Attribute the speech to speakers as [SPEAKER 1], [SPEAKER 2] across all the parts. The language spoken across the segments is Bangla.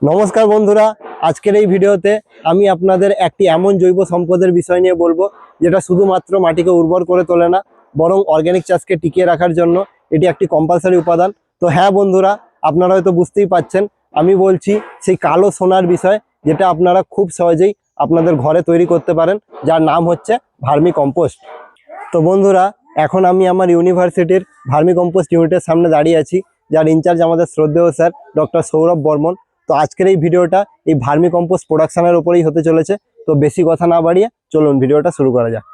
[SPEAKER 1] নমস্কার বন্ধুরা, আজকের এই ভিডিওতে আমি আপনাদের একটি এমন জৈব সম্পদের বিষয় নিয়ে বলবো যেটা শুধুমাত্র মাটিকে উর্বর করে তোলে না, বরং অর্গানিক চাষকে টিকিয়ে রাখার জন্য এটি একটি কম্পালসারি উপাদান। তো হ্যাঁ বন্ধুরা, আপনারা হয়তো বুঝতেই পাচ্ছেন আমি বলছি সেই কালো সোনার বিষয়, যেটা আপনারা খুব সহজেই আপনাদের ঘরে তৈরি করতে পারেন, যার নাম হচ্ছে ভার্মি কম্পোস্ট। তো বন্ধুরা, এখন আমি আমার ইউনিভার্সিটির ভার্মি কম্পোস্ট ইউনিটের সামনে দাঁড়িয়ে আছি, যার ইনচার্জ আমাদের শ্রদ্ধেয় স্যার ডক্টর সৌরভ বর্মন। তো আজকের এই ভিডিওটা এই ভার্মি কম্পোস্ট প্রোডাকশনের উপরেই হতে চলেছে। তো বেশি কথা না বাড়িয়ে চলুন ভিডিওটা শুরু করা যাক।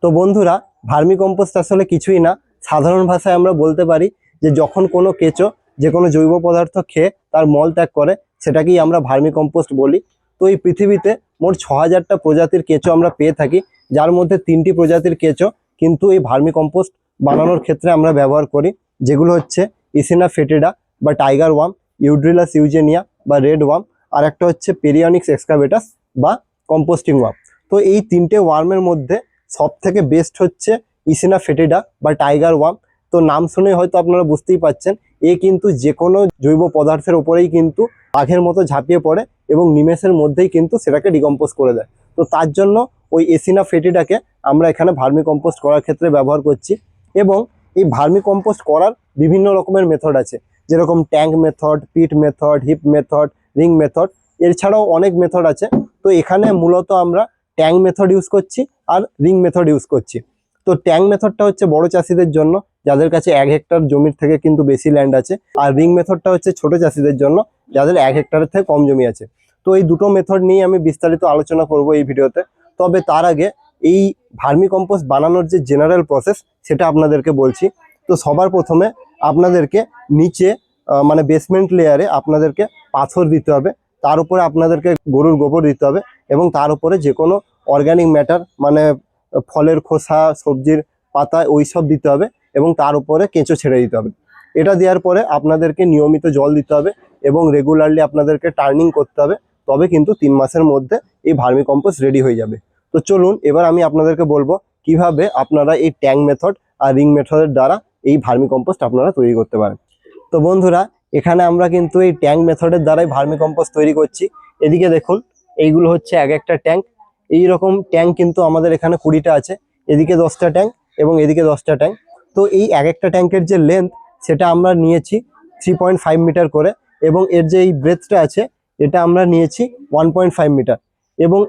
[SPEAKER 1] তো বন্ধুরা, ভার্মি কম্পোস্ট আসলে কিছুই না, সাধারণ ভাষায় আমরা বলতে পারি যে যখন কোনো কেঁচো যে কোনো জৈব পদার্থ খেয়ে তার মল ত্যাগ করে, সেটাকেই আমরা ভার্মি কম্পোস্ট বলি। তো এই পৃথিবীতে মোট 6000টা প্রজাতির কেঁচো আমরা পেয়ে থাকি, যার মধ্যে 3টি প্রজাতির কেঁচো কিন্তু এই ভার্মি কম্পোস্ট বানানোর ক্ষেত্রে আমরা ব্যবহার করি, যেগুলো হচ্ছে ইসিনা ফেটিডা বা টাইগার ওয়ার্ম, ইউড্রিলাস ইউজেনিয়া বা রেড ওয়ার্ম, আর একটা হচ্ছে পেরিয়নিক্স এক্সকাভেটাস বা কম্পোস্টিং ওয়ার্ম। তো এই 3টে ওয়ার্মের মধ্যে সব থেকে বেস্ট হচ্ছে ইসিনা ফেটিডা বা টাইগার ওয়ার্ম। তো নাম শুনে হয়তো আপনারা বুঝতেই পাচ্ছেন, এ কিন্তু যে কোনো জৈব পদার্থের উপরেই কিন্তু বাঘের মতো ঝাঁপিয়ে পড়ে এবং নিমেষের মধ্যেই কিন্তু সেটাকে ডিকম্পোজ করে দেয়। তো তার জন্য ওই এসিনা ফেটিডাকে আমরা এখানে ভার্মি কম্পোস্ট করার ক্ষেত্রে ব্যবহার করছি। এবং এই ভার্মি কম্পোস্ট করার বিভিন্ন রকমের মেথড আছে, যেরকম tank method, pit method, hip method, ring method, এছাড়াও অনেক মেথড আছে। তো এখানে মূলত আমরা ট্যাঙ্ক মেথড ইউজ করছি আর রিং মেথড ইউজ করছি। তো ট্যাঙ্ক মেথডটা হচ্ছে বড় চাষিদের জন্য, যাদের কাছে 1 হেক্টর জমির থেকে কিন্তু বেশি ল্যান্ড আছে, আর রিং মেথডটা হচ্ছে ছোট চাষিদের জন্য, যাদের 1 হেক্টরের থেকে কম জমি আছে। তো এই দুটো মেথড নিয়ে আমি বিস্তারিত আলোচনা করব এই ভিডিওতে। তবে তার আগে এই ভার্মি কম্পোস্ট বানানোর যে জেনারেল প্রসেস সেটা আপনাদেরকে বলছি। তো সবার প্রথমে আপনাদেরকে নিচে মানে বেসমেন্ট লেয়ারে আপনাদেরকে পাথর দিতে হবে, তার উপরে আপনাদেরকে গরুর গোবর দিতে হবে, এবং তার উপরে যে কোনো অর্গানিক ম্যাটার মানে ফলের খোসা, সবজির পাতা, ওইসব দিতে হবে, এবং তার উপরে কেঁচো ছেড়ে দিতে হবে। এটা দেওয়ার পরে আপনাদেরকে নিয়মিত জল দিতে হবে এবং রেগুলারলি আপনাদেরকে টার্নিং করতে হবে, তবে কিন্তু 3 মাসের মধ্যে এই ভার্মি কম্পোস্ট রেডি হয়ে যাবে। তো চলুন এবার আমি আপনাদেরকে বলবো কিভাবে আপনারা এই ট্যাঙ্ক মেথড আর রিং মেথডের দ্বারা এই ভার্মি কম্পোস্ট আপনারা তৈরি করতে পারেন। তো বন্ধুরা, এখানে আমরা কিন্তু এই ট্যাঙ্ক মেথডের দ্বারাই ভার্মি কম্পোস্ট তৈরি করছি। এদিকে দেখুন, এইগুলো হচ্ছে এক একটা ট্যাঙ্ক। এইরকম ট্যাঙ্ক কিন্তু আমাদের এখানে 20টা আছে, এদিকে 10টা ট্যাঙ্ক এবং এদিকে 10টা ট্যাঙ্ক। তো এই এক একটা ট্যাঙ্কের যে লেন্থ সেটা আমরা নিয়েছি 3.5 মিটার করে, এবং এর যে এই ব্রেথটা আছে এটা আমরা নিয়েছি 1.5 মিটার, এবং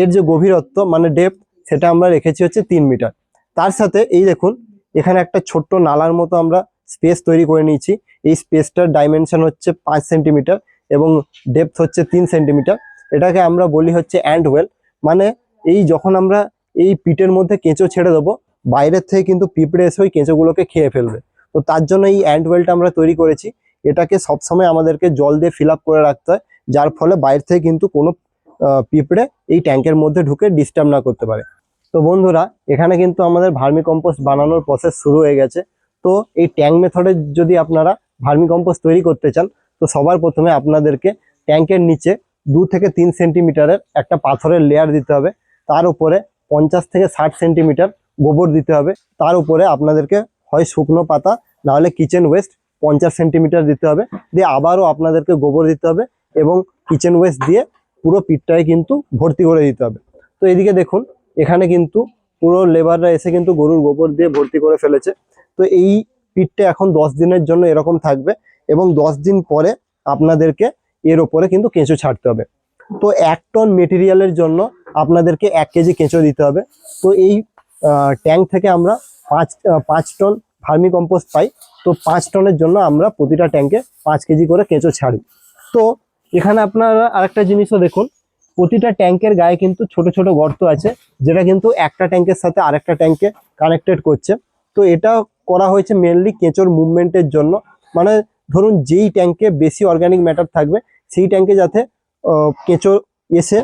[SPEAKER 1] এর যে গভীরত্ব মানে ডেপথ সেটা আমরা রেখেছি হচ্ছে 3 মিটার। তার সাথে এই দেখুন, এখানে একটা ছোট্ট নালার মতো আমরা স্পেস তৈরি করে নিয়েছি। এই স্পেসটার ডাইমেনশন হচ্ছে 5 সেন্টিমিটার এবং ডেপথ হচ্ছে 3 সেন্টিমিটার। এটাকে আমরা বলি হচ্ছে অ্যান্ড ওয়েল। মানে এই যখন আমরা এই পিটের মধ্যে কেঁচো ছেড়ে দেবো, বাইরের থেকে কিন্তু পিঁপড়ে এসে ওই কেঁচোগুলোকে খেয়ে ফেলবে। তো তার জন্য এই অ্যান্ড ওয়েলটা আমরা তৈরি করেছি। এটাকে সবসময় আমাদেরকে জল দিয়ে ফিল আপ করে রাখতে হয়, যার ফলে বাইরে থেকে কিন্তু কোনো পিঁপড়ে এই ট্যাঙ্কের মধ্যে ঢুকে ডিস্টার্ব না করতে পারে। তো বন্ধুরা, এখানে কিন্তু আমাদের ভার্মি কম্পোস্ট বানানোর প্রসেস শুরু হয়ে গেছে। তো এই ট্যাঙ্ক মেথডে যদি আপনারা ভার্মি কম্পোস্ট তৈরি করতে চান, তো সবার প্রথমে আপনাদেরকে ট্যাঙ্কের নিচে 2 থেকে 3 সেন্টিমিটারের একটা পাথরের লেয়ার দিতে হবে। তার উপরে 50 থেকে 60 সেন্টিমিটার গোবর দিতে হবে। তার উপরে আপনাদেরকে হয় শুকনো পাতা, নাহলে কিচেন ওয়েস্ট 50 সেন্টিমিটার দিতে হবে। দিয়ে আবারও আপনাদেরকে গোবর দিতে হবে এবং কিচেন ওয়েস্ট দিয়ে পুরো পিটটায় কিন্তু ভর্তি করে দিতে হবে। তো এদিকে দেখুন, এখানে কিন্তু পুরো লেবাররা এসে কিন্তু গরুর গোবর দিয়ে ভর্তি করে ফেলেছে। তো এই পিটটা এখন 10 দিনের জন্য এরকম থাকবে, এবং 10 দিন পরে আপনাদেরকে এর ওপরে কিন্তু কেঁচো ছাড়তে হবে। তো 1 টন মেটেরিয়ালের জন্য আপনাদেরকে 1 কেজি কেঁচো দিতে হবে। তো এই ট্যাঙ্ক থেকে আমরা 5 টন ভার্মি কম্পোস্ট পাই। তো 5 টনের জন্য আমরা প্রতিটা ট্যাঙ্কে 5 কেজি করে কেঁচো ছাড়ি। তো এখানে আপনারা আরেকটা জিনিসও দেখুন, প্রতিটা ট্যাঙ্কের গায়ে কিন্তু ছোট ছোট গর্ত আছে, যেটা কিন্তু একটা ট্যাঙ্কের সাথে আরেকটা ট্যাঙ্কে কানেক্টেড করছে। তো এটা করা হয়েছে মেনলি কেঁচোর মুভমেন্টের জন্য। মানে ধরুন যেই ট্যাঙ্কে বেশি অর্গানিক ম্যাটার থাকবে, সেই ট্যাঙ্কে যাতে কেঁচো এসে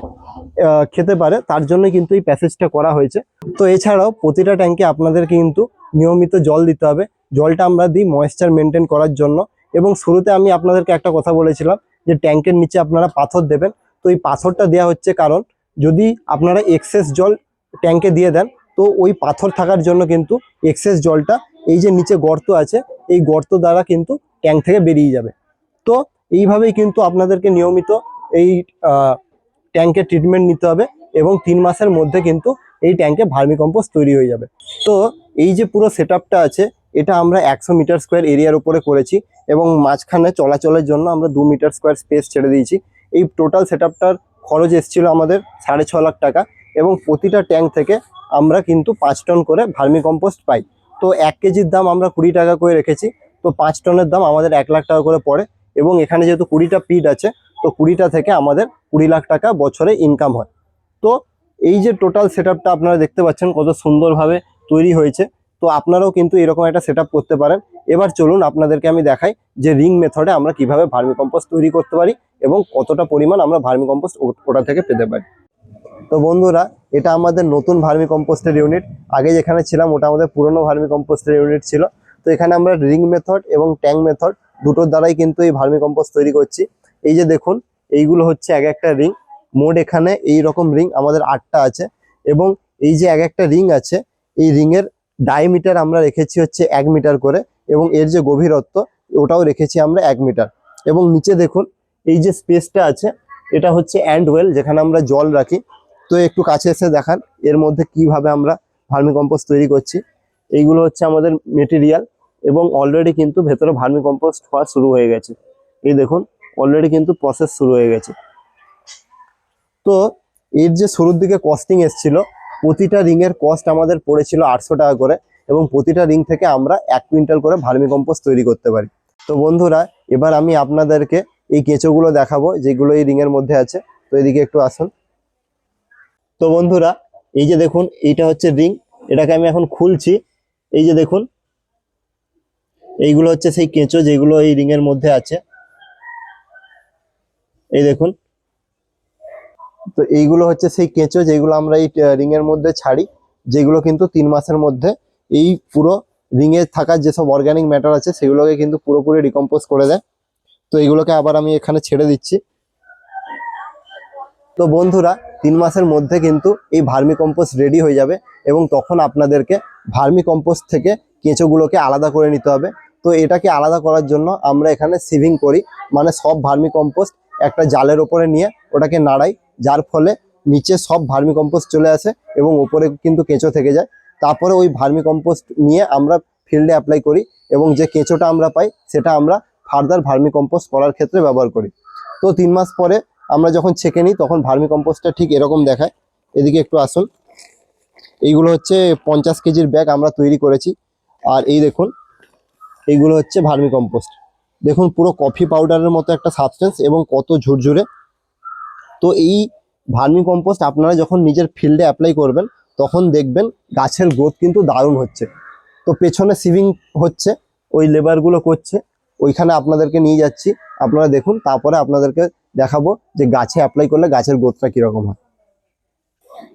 [SPEAKER 1] খেতে পারে, তার জন্য কিন্তু এই প্যাসেজটা করা হয়েছে। তো এছাড়াও প্রতিটা ট্যাঙ্কে আপনাদেরকে কিন্তু নিয়মিত জল দিতে হবে। জলটা আমরা দিই ময়েশ্চার মেনটেন করার জন্য। এবং শুরুতে আমি আপনাদেরকে একটা কথা বলেছিলাম যে ট্যাঙ্কের নিচে আপনারা পাথর দেবেন। তো এই পাথরটা দেওয়া হচ্ছে কারণ যদি আপনারা এক্সেস জল ট্যাঙ্কে দিয়ে দেন, তো ওই পাথর থাকার জন্য কিন্তু এক্সেস জলটা এই যে নিচে গর্ত আছে, এই গর্ত দ্বারা কিন্তু ট্যাঙ্ক থেকে বেরিয়ে যাবে। তো এইভাবেই কিন্তু আপনাদেরকে নিয়মিত এই ট্যাঙ্কের ট্রিটমেন্ট নিতে হবে এবং 3 মাসের মধ্যে কিন্তু এই ট্যাঙ্কে ভার্মি কম্পোস্ট তৈরি হয়ে যাবে। তো এই যে পুরো সেটআপটা আছে এটা আমরা 100 মিটার স্কোয়ার এরিয়ার উপরে করেছি এবং মাঝখানে চলাচলের জন্য আমরা 2 মিটার স্কোয়ার স্পেস ছেড়ে দিয়েছি। এই টোটাল সেটআপটার খরচ এসেছিল আমাদের 6.5 লাখ টাকা এবং প্রতিটা ট্যাঙ্ক থেকে আমরা কিন্তু 5 টন করে ভার্মি কম্পোস্ট পাই। তো 1 কেজির দাম আমরা 20 টাকা করে রেখেছি, তো 5 টনের দাম আমাদের 1 লাখ টাকা করে পড়ে এবং এখানে যেহেতু 20টা পিট আছে তো 20টা থেকে আমাদের 20 লাখ টাকা বছরে ইনকাম হয়। তো এই যে টোটাল সেটআপটা আপনারা দেখতে পাচ্ছেন কত সুন্দরভাবে তৈরি হয়েছে। তো আপনারাও কিন্তু এরকম একটা সেটআপ করতে পারেন। এবার চলুন আপনাদেরকে আমি দেখাই যে রিং মেথডে আমরা কিভাবে ভার্মি কম্পোস্ট তৈরি করতে পারি এবং কতটা পরিমাণ আমরা ভার্মি কম্পোস্ট ওটা থেকে পেতে পারি। তো বন্ধুরা, এটা আমাদের নতুন ভার্মি কম্পোস্টের ইউনিট। আগে যেখানে ছিলাম ওটা আমাদের পুরনো ভার্মি কম্পোস্টের ইউনিট ছিল। তো এখানে আমরা রিং মেথড এবং ট্যাঙ্ক মেথড দুটোর দ্বারাই কিন্তু এই ভার্মি কম্পোস্ট তৈরি করছি। এই যে দেখুন, এইগুলো হচ্ছে এক একটা রিং। মোট এখানে এই রকম রিং আমাদের 8টা আছে এবং এই যে এক একটা রিং আছে এই রিংয়ের ডায়ামিটার আমরা রেখেছি হচ্ছে 1 মিটার করে এবং এর যে গভীরত্ব ওটাও রেখেছি আমরা 1 মিটার। এবং নিচে দেখুন এই যে স্পেসটা আছে এটা হচ্ছে অ্যান্ড ওয়েল, যেখানে আমরা জল রাখি। তো একটু কাছে এসে দেখান এর মধ্যে কিভাবে আমরা ভার্মি কম্পোস্ট তৈরি করছি। এইগুলো হচ্ছে আমাদের মেটেরিয়াল এবং অলরেডি কিন্তু ভেতরে ভার্মি কম্পোস্ট হওয়া শুরু হয়ে গেছে। এই দেখুন অলরেডি কিন্তু প্রসেস শুরু হয়ে গেছে। তো এর যে শুরুর দিকে কস্টিং এসেছিল, প্রতিটা রিংয়ের কস্ট আমাদের পড়েছিল 800 টাকা করে এবং প্রতিটা রিং থেকে আমরা 1 কুইন্টাল করে ভার্মি কম্পোস্ট তৈরি করতে পারি। তো বন্ধুরা, এবার আমি আপনাদেরকে এই কেঁচোগুলো দেখাবো যেগুলো এই রিংয়ের মধ্যে আছে। তো এদিকে একটু আসুন। তো বন্ধুরা, এই যে দেখুন এইটা হচ্ছে রিং, এটাকে আমি এখন খুলছি। এই যে দেখুন এইগুলো হচ্ছে সেই কেঁচো যেগুলো এই রিং এর মধ্যে আছে। এই দেখুন, তো এইগুলো হচ্ছে সেই কেঁচো যেগুলো আমরা এই রিং এর মধ্যে ছাড়ি, যেগুলো কিন্তু 3 মাসের মধ্যে এই পুরো রিং এ থাকা যেসব অর্গানিক ম্যাটার আছে সেগুলোকে কিন্তু পুরোপুরি ডিকম্পোজ করে দেয়। তো এইগুলোকে আবার আমি এখানে ছেড়ে দিচ্ছি। তো বন্ধুরা, 3 মাসের মধ্যে কিন্তু এই ভার্মি কম্পোস্ট রেডি হয়ে যাবে এবং তখন আপনাদেরকে ভার্মি কম্পোস্ট থেকে কেঁচোগুলোকে আলাদা করে নিতে হবে। তো এটাকে আলাদা করার জন্য আমরা এখানে সিভিং করি, মানে সব ভার্মি কম্পোস্ট একটা জালের ওপরে নিয়ে ওটাকে নাড়াই, যার ফলে নিচে সব ভার্মি কম্পোস্ট চলে আসে এবং উপরে কিন্তু কেঁচো থেকে যায়। তারপরে ওই ভার্মি কম্পোস্ট নিয়ে আমরা ফিল্ডে অ্যাপ্লাই করি এবং যে কেঁচোটা আমরা পাই সেটা আমরা ফার্দার ভার্মি কম্পোস্ট করার ক্ষেত্রে ব্যবহার করি। তো 3 মাস পরে আমরা যখন ছেঁকে নিই তখন ভার্মি কম্পোস্টটা ঠিক এরকম দেখায়। এদিকে একটু আসুন। এইগুলো হচ্ছে 50 কেজির ব্যাগ আমরা তৈরি করেছি। আর এই দেখুন এইগুলো হচ্ছে ভার্মি কম্পোস্ট। দেখুন পুরো কফি পাউডারের মতো একটা সাবস্টেন্স এবং কত ঝুরঝুরে। তো এই ভার্মি কম্পোস্ট আপনারা যখন নিজের ফিল্ডে অ্যাপ্লাই করবেন তখন দেখবেন গাছের গ্রোথ কিন্তু দারুণ হচ্ছে। তো পেছনে সিভিং হচ্ছে, ওই লেবারগুলো করছে, ওইখানে আপনাদেরকে নিয়ে যাচ্ছি, আপনারা দেখুন। তারপরে আপনাদেরকে দেখাবো যে গাছে অ্যাপ্লাই করলে গাছের গ্রোথটা কীরকম হয়।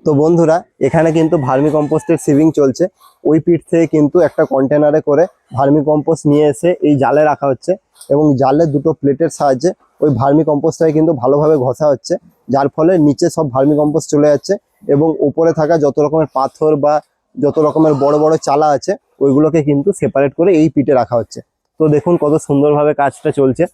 [SPEAKER 1] তো বন্ধুরা, এখানে কিন্তু ভার্মি কম্পোস্টের সিভিং চলছে। ওই পিঠ থেকে কিন্তু একটা কন্টেনারে করে ভার্মি কম্পোস্ট নিয়ে এসে এই জালে রাখা হচ্ছে এবং জালে দুটো প্লেটের সাহায্যে ওই ভার্মি কম্পোস্টটাকে কিন্তু ভালোভাবে ঘষা হচ্ছে, যার ফলে নিচে সব ভার্মি কম্পোস্ট চলে যাচ্ছে এবং উপরে থাকা যত রকমের পাথর বা যত রকমের বড় বড় চালা আছে ওইগুলোকে কিন্তু সেপারেট করে এই পিঠে রাখা হচ্ছে। তো দেখুন কত সুন্দরভাবে কাজটা চলছে।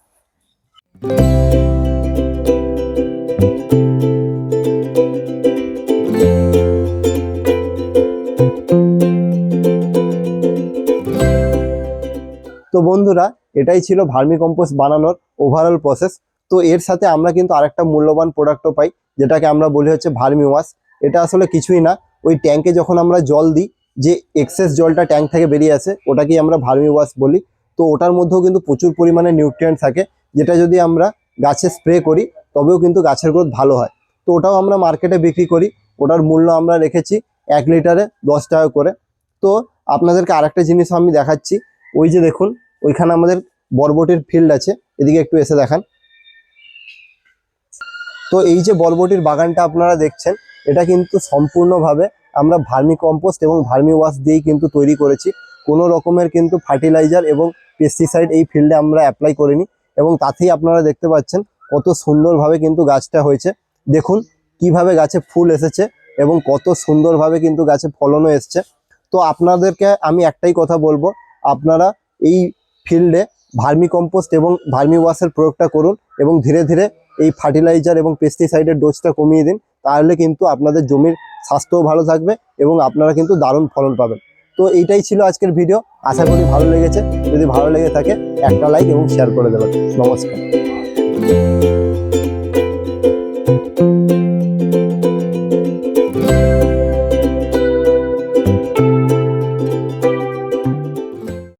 [SPEAKER 1] তো বন্ধুরা, এটাই ছিল ভার্মি কম্পোস্ট বানানোর ওভারঅল প্রসেস। তো এর সাথে আমরা কিন্তু আরেকটা মূল্যবান প্রোডাক্টও পাই, যেটাকে আমরা বলি হচ্ছে ভার্মি ওয়াশ। এটা আসলে কিছুই না, ওই ট্যাঙ্কে যখন আমরা জল দিই যে এক্সেস জলটা ট্যাঙ্ক থেকে বেরিয়ে আসে ওটাকেই আমরা ভার্মি ওয়াশ বলি। তো ওটার মধ্যেও কিন্তু প্রচুর পরিমাণে নিউট্রিয়েন্ট থাকে, যেটা যদি আমরা গাছে স্প্রে করি তবেও কিন্তু গাছের গ্রোথ ভালো হয়। তো ওটাও আমরা মার্কেটে বিক্রি করি। ওটার মূল্য আমরা রেখেছি 1 লিটারে 10 টাকা করে। তো আপনাদেরকে আরেকটা জিনিস আমি দেখাচ্ছি। ওই যে দেখুন ওইখানে আমাদের বরবটির ফিল্ড আছে, এদিকে একটু এসে দেখান। তো এই যে বরবটির বাগানটা আপনারা দেখছেন এটা কিন্তু সম্পূর্ণভাবে আমরা ভার্মি কম্পোস্ট এবং ভার্মি ওয়াশ দিয়েই কিন্তু তৈরি করেছি। কোনো রকমের কিন্তু ফার্টিলাইজার এবং পেস্টিসাইড এই ফিল্ডে আমরা অ্যাপ্লাই করিনি এবং তাতেই আপনারা দেখতে পাচ্ছেন কত সুন্দরভাবে কিন্তু গাছটা হয়েছে। দেখুন কিভাবে গাছে ফুল এসেছে এবং কত সুন্দরভাবে কিন্তু গাছে ফলনও এসছে। তো আপনাদেরকে আমি একটাই কথা বলবো, আপনারা এই ফিল্ডে ভার্মি কম্পোস্ট এবং ভার্মি ওয়াশের প্রয়োগটা করুন এবং ধীরে ধীরে এই ফার্টিলাইজার এবং পেস্টিসাইডের ডোজটা কমিয়ে দিন। তাহলে কিন্তু আপনাদের জমির স্বাস্থ্যও ভালো থাকবে এবং আপনারা কিন্তু দারুণ ফলন পাবেন। তো এইটাই ছিল আজকের ভিডিও, আশা করি ভালো লেগেছে। যদি ভালো লেগে থাকে একটা লাইক এবং শেয়ার করে দেবেন। নমস্কার।